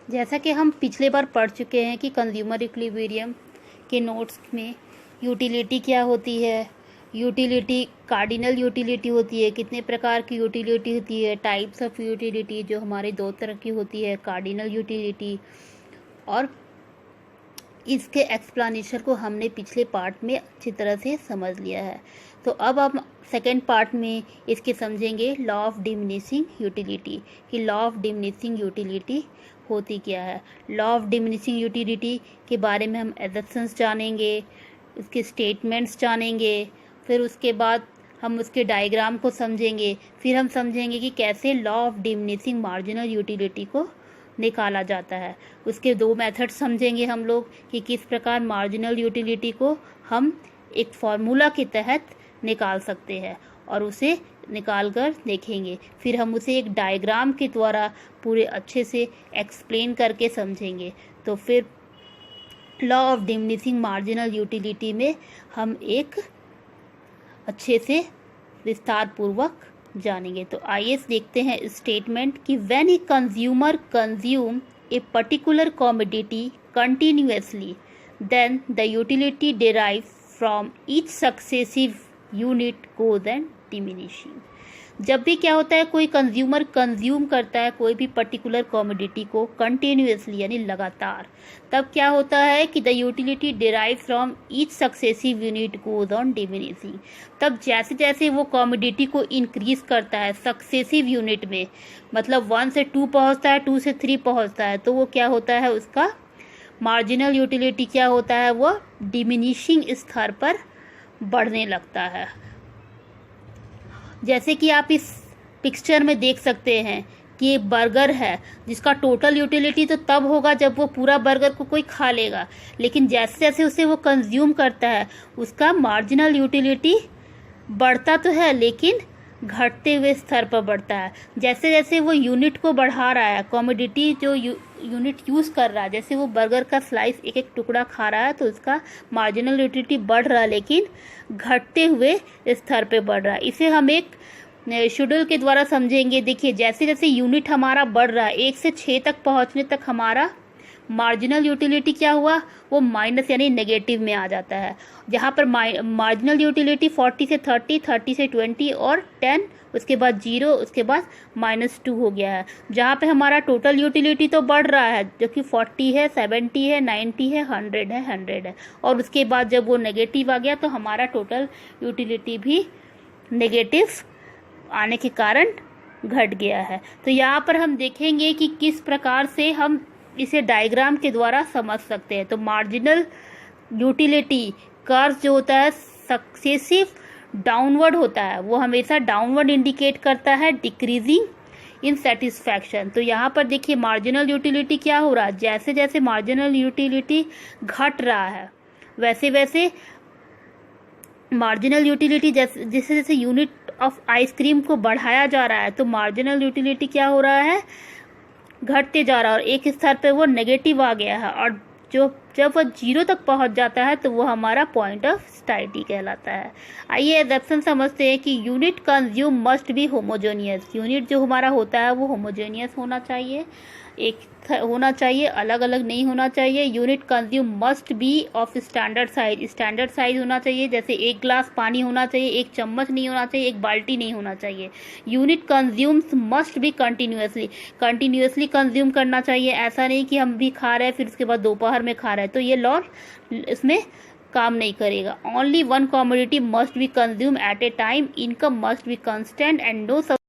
जैसा कि हम पिछले बार पढ़ चुके हैं कि कंज्यूमर इक्विलिब्रियम के नोट्स में यूटिलिटी क्या होती है, यूटिलिटी कार्डिनल यूटिलिटी होती है, कितने प्रकार की यूटिलिटी होती है, टाइप्स ऑफ यूटिलिटी जो हमारी दो तरह की होती है, कार्डिनल यूटिलिटी, और इसके एक्सप्लेनेशन को हमने पिछले पार्ट में अच्छी तरह से समझ लिया है। तो अब हम सेकेंड पार्ट में इसके समझेंगे लॉ ऑफ डिमिनिशिंग यूटिलिटी, कि लॉ ऑफ डिमिनिशिंग यूटिलिटी होती क्या है। लॉ ऑफ डिमिनिशिंग यूटिलिटी के बारे में हम एजम्पशंस जानेंगे, उसके स्टेटमेंट्स जानेंगे, फिर उसके बाद हम उसके डायग्राम को समझेंगे, फिर हम समझेंगे कि कैसे law of diminishing marginal utility को निकाला जाता है। उसके दो मेथड समझेंगे हम लोग कि किस प्रकार मार्जिनल यूटिलिटी को हम एक फार्मूला के तहत निकाल सकते हैं और उसे निकाल कर देखेंगे। फिर हम उसे एक डायग्राम के द्वारा पूरे अच्छे से एक्सप्लेन करके समझेंगे। तो फिर law of diminishing marginal utility में हम एक अच्छे से विस्तार पूर्वक जानेंगे। तो आइए देखते हैं स्टेटमेंट कि when a consumer consume a particular commodity continuously then the utility derive from each successive unit goes and diminishing. जब भी क्या होता है, कोई कंज्यूमर कंज्यूम करता है कोई भी पर्टिकुलर कमोडिटी को कंटिन्यूअसली यानी लगातार, तब क्या होता है कि the utility derive from each successive unit goes on diminishing. तब जैसे जैसे वो कमोडिटी को इंक्रीज करता है सक्सेसिव यूनिट में, मतलब 1 से 2 पहुंचता है, 2 से 3 पहुंचता है, तो वो क्या होता है, उसका मार्जिनल यूटिलिटी क्या होता है, वो डिमिनिशिंग स्तर पर बढ़ने लगता है। जैसे कि आप इस पिक्चर में देख सकते हैं कि एक बर्गर है जिसका टोटल यूटिलिटी तो तब होगा जब वो पूरा बर्गर को कोई खा लेगा, लेकिन जैसे जैसे उसे वो कंज्यूम करता है उसका मार्जिनल यूटिलिटी बढ़ता तो है लेकिन घटते हुए स्तर पर बढ़ता है। जैसे जैसे वो यूनिट को बढ़ा रहा है, कमोडिटी जो यूनिट यूज़ कर रहा है, जैसे वो बर्गर का स्लाइस एक एक टुकड़ा खा रहा है तो उसका मार्जिनल यूटिलिटी बढ़ रहा है लेकिन घटते हुए स्तर पे बढ़ रहा है। इसे हम एक शेड्यूल के द्वारा समझेंगे। देखिए, जैसे जैसे यूनिट हमारा बढ़ रहा है 1 से 6 तक पहुंचने तक हमारा मार्जिनल यूटिलिटी क्या हुआ, वो माइनस यानी नेगेटिव में आ जाता है। जहाँ पर मार्जिनल यूटिलिटी 40 से 30, 30 से 20 और 10, उसके बाद 0, उसके बाद -2 हो गया है। जहाँ पे हमारा टोटल यूटिलिटी तो बढ़ रहा है जो कि 40 है, 70 है, 90 है, 100 है, और उसके बाद जब वो नेगेटिव आ गया तो हमारा टोटल यूटिलिटी भी नेगेटिव आने के कारण घट गया है। तो यहाँ पर हम देखेंगे कि किस प्रकार से हम इसे डायग्राम के द्वारा समझ सकते हैं। तो मार्जिनल यूटिलिटी कर्व जो होता है सक्सेसिव डाउनवर्ड होता है, वो हमेशा डाउनवर्ड इंडिकेट करता है डिक्रीजिंग इन सेटिस्फैक्शन। तो यहाँ पर देखिए मार्जिनल यूटिलिटी क्या हो रहा है, जैसे जैसे मार्जिनल यूटिलिटी घट रहा है वैसे वैसे मार्जिनल यूटिलिटी जैसे जैसे यूनिट ऑफ आइसक्रीम को बढ़ाया जा रहा है तो मार्जिनल यूटिलिटी क्या हो रहा है, घटते जा रहा है और एक स्तर पे वो नेगेटिव आ गया है, और जब वो 0 तक पहुंच जाता है तो वो हमारा पॉइंट ऑफ स्टेबिलिटी कहलाता है। आइए एजम्पशन समझते हैं कि unit consume must be homogeneous. Unit जो हमारा होता है वो होमोजेनियस होना चाहिए, एक होना चाहिए, अलग अलग नहीं होना चाहिए। Unit consume must be of standard size, standard size होना चाहिए, जैसे 1 ग्लास पानी होना चाहिए, 1 चम्मच नहीं होना चाहिए, 1 बाल्टी नहीं होना चाहिए। Unit consumes must be continuously consume करना चाहिए। ऐसा नहीं कि हम भी खा रहे हैं फिर उसके बाद दोपहर में खा रहे हैं, तो ये लॉ इसमें काम नहीं करेगा। Only 1 commodity must be consume at a time, income must be constant and no